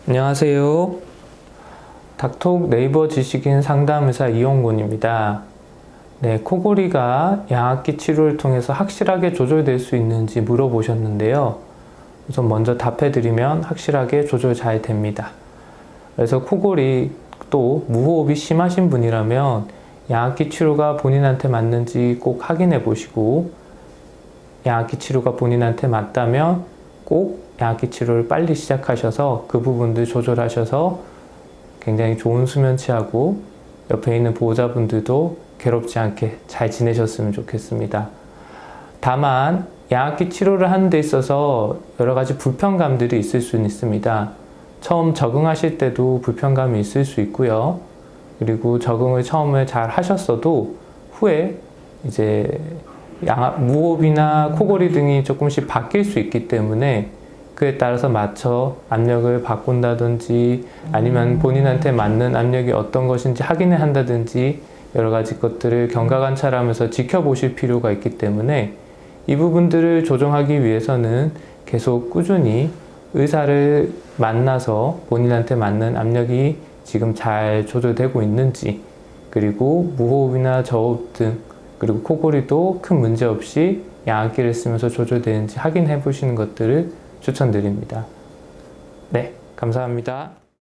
안녕하세요. 닥톡 네이버 지식인 상담의사 이용곤입니다. 네, 코골이가 양압기 치료를 통해서 확실하게 조절될 수 있는지 물어보셨는데요. 우선 먼저 답해드리면 확실하게 조절 잘 됩니다. 그래서 코골이 또 무호흡이 심하신 분이라면 양압기 치료가 본인한테 맞는지 꼭 확인해 보시고, 양압기 치료가 본인한테 맞다면 꼭 양압기 치료를 빨리 시작하셔서 그 부분들 조절하셔서 굉장히 좋은 수면 취하고 옆에 있는 보호자분들도 괴롭지 않게 잘 지내셨으면 좋겠습니다. 다만 양압기 치료를 하는 데 있어서 여러 가지 불편감들이 있을 수는 있습니다. 처음 적응하실 때도 불편감이 있을 수 있고요. 그리고 적응을 처음에 잘 하셨어도 후에 이제 무호흡이나 코골이 등이 조금씩 바뀔 수 있기 때문에 그에 따라서 맞춰 압력을 바꾼다든지 아니면 본인한테 맞는 압력이 어떤 것인지 확인을 한다든지 여러 가지 것들을 경과관찰하면서 지켜보실 필요가 있기 때문에 이 부분들을 조정하기 위해서는 계속 꾸준히 의사를 만나서 본인한테 맞는 압력이 지금 잘 조절되고 있는지, 그리고 무호흡이나 저호흡 등, 그리고 코골이도 큰 문제 없이 양압기를 쓰면서 조절되는지 확인해 보시는 것들을 추천드립니다. 네, 감사합니다.